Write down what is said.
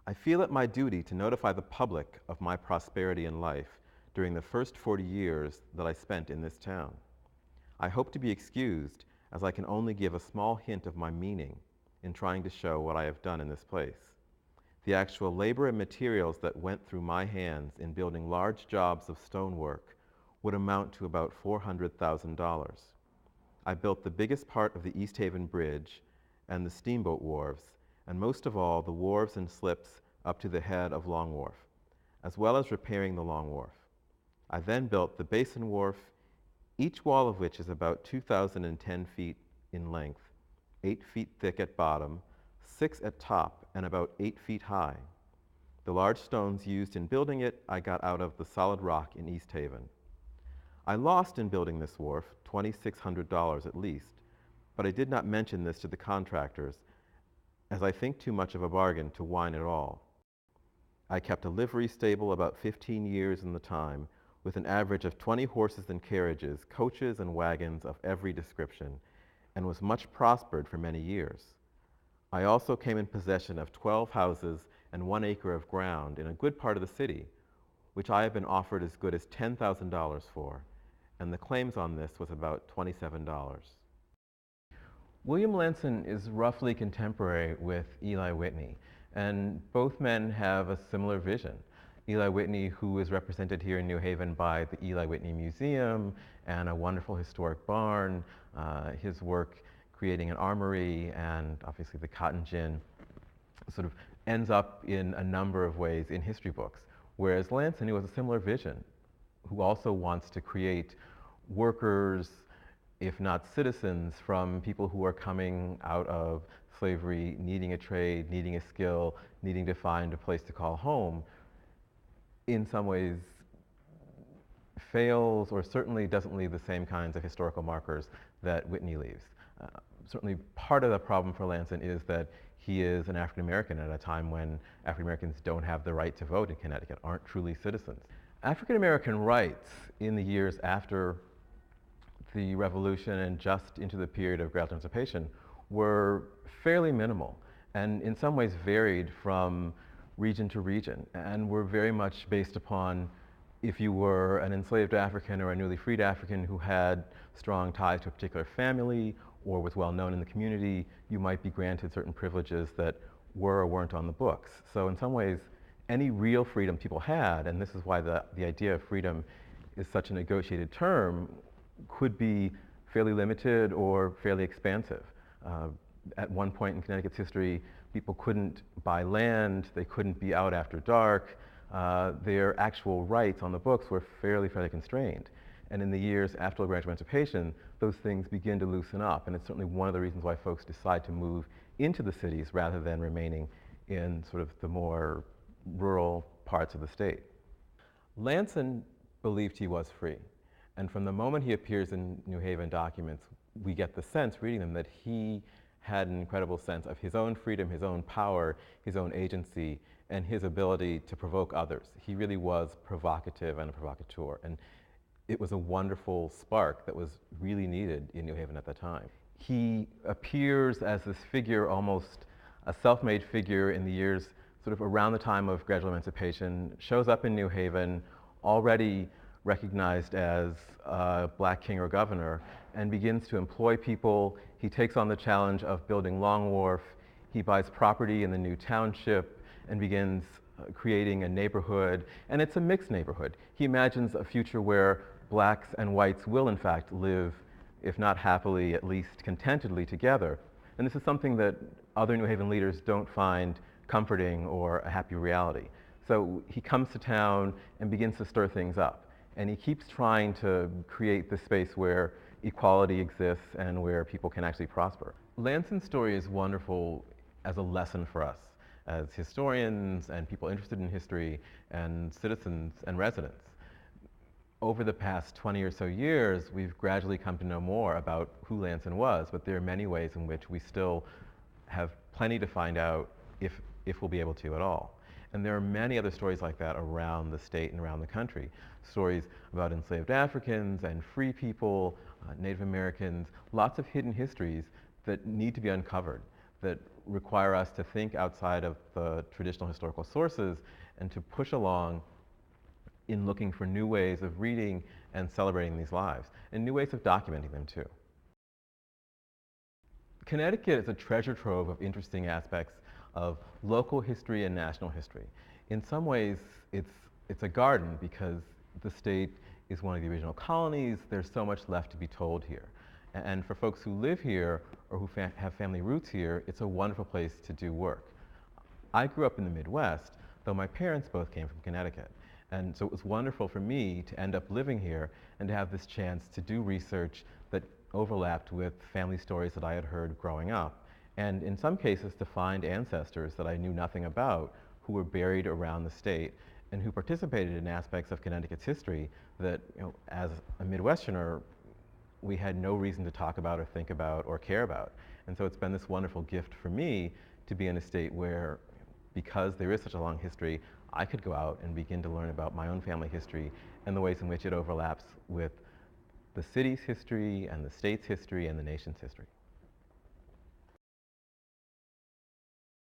I feel it my duty to notify the public of my prosperity in life during the first 40 years that I spent in this town. I hope to be excused, as I can only give a small hint of my meaning in trying to show what I have done in this place. The actual labor and materials that went through my hands in building large jobs of stonework would amount to about $400,000. I built the biggest part of the East Haven Bridge and the steamboat wharves, and most of all, the wharves and slips up to the head of Long Wharf, as well as repairing the Long Wharf. I then built the Basin Wharf, each wall of which is about 2,010 feet in length, 8 feet thick at bottom, 6 at top, and about 8 feet high. The large stones used in building it I got out of the solid rock in East Haven. I lost in building this wharf $2,600 at least, but I did not mention this to the contractors, as I think too much of a bargain to whine at all. I kept a livery stable about 15 years in the time, with an average of 20 horses and carriages, coaches and wagons of every description, and was much prospered for many years. I also came in possession of 12 houses and 1 acre of ground in a good part of the city, which I have been offered as good as $10,000 for, and the claims on this was about $27. William Lanson is roughly contemporary with Eli Whitney, and both men have a similar vision. Eli Whitney, who is represented here in New Haven by the Eli Whitney Museum and a wonderful historic barn, his work creating an armory, and obviously the cotton gin sort of ends up in a number of ways in history books. Whereas Lanson, who has a similar vision, who also wants to create workers, if not citizens, from people who are coming out of slavery, needing a trade, needing a skill, needing to find a place to call home, in some ways fails or certainly doesn't leave the same kinds of historical markers that Whitney leaves. Certainly part of the problem for Lanson is that he is an African American at a time when African Americans don't have the right to vote in Connecticut, aren't truly citizens. African American rights in the years after the Revolution and just into the period of gradual emancipation were fairly minimal and in some ways varied from region to region and were very much based upon if you were an enslaved African or a newly freed African who had strong ties to a particular family or was well known in the community, you might be granted certain privileges that were or weren't on the books. So in some ways, any real freedom people had, and this is why the idea of freedom is such a negotiated term, could be fairly limited or fairly expansive. At one point in Connecticut's history, people couldn't buy land, they couldn't be out after dark. Their actual rights on the books were fairly constrained. And in the years after gradual emancipation, those things begin to loosen up. And it's certainly one of the reasons why folks decide to move into the cities rather than remaining in sort of the more rural parts of the state. Lanson believed he was free. And from the moment he appears in New Haven documents, we get the sense, reading them, that he had an incredible sense of his own freedom, his own power, his own agency, and his ability to provoke others. He really was provocative and a provocateur. And it was a wonderful spark that was really needed in New Haven at the time. He appears as this figure, almost a self-made figure in the years sort of around the time of gradual emancipation, shows up in New Haven, already recognized as a black king or governor, and begins to employ people. He takes on the challenge of building Long Wharf. He buys property in the new township and begins creating a neighborhood, and it's a mixed neighborhood. He imagines a future where blacks and whites will in fact live, if not happily, at least contentedly together. And this is something that other New Haven leaders don't find comforting or a happy reality. So he comes to town and begins to stir things up. And he keeps trying to create this space where equality exists and where people can actually prosper. Lanson's story is wonderful as a lesson for us as historians and people interested in history and citizens and residents. Over the past 20 or so years, we've gradually come to know more about who Lanson was, but there are many ways in which we still have plenty to find out if we'll be able to at all. And there are many other stories like that around the state and around the country. Stories about enslaved Africans and free people, Native Americans, lots of hidden histories that need to be uncovered, that require us to think outside of the traditional historical sources and to push along in looking for new ways of reading and celebrating these lives, and new ways of documenting them too. Connecticut is a treasure trove of interesting aspects of local history and national history. In some ways, it's a garden because the state is one of the original colonies. There's so much left to be told here. And for folks who live here or who have family roots here, it's a wonderful place to do work. I grew up in the Midwest, though my parents both came from Connecticut. And so it was wonderful for me to end up living here and to have this chance to do research that overlapped with family stories that I had heard growing up. And in some cases, to find ancestors that I knew nothing about who were buried around the state and who participated in aspects of Connecticut's history that, as a Midwesterner, we had no reason to talk about or think about or care about. And so it's been this wonderful gift for me to be in a state where, because there is such a long history, I could go out and begin to learn about my own family history and the ways in which it overlaps with the city's history and the state's history and the nation's history.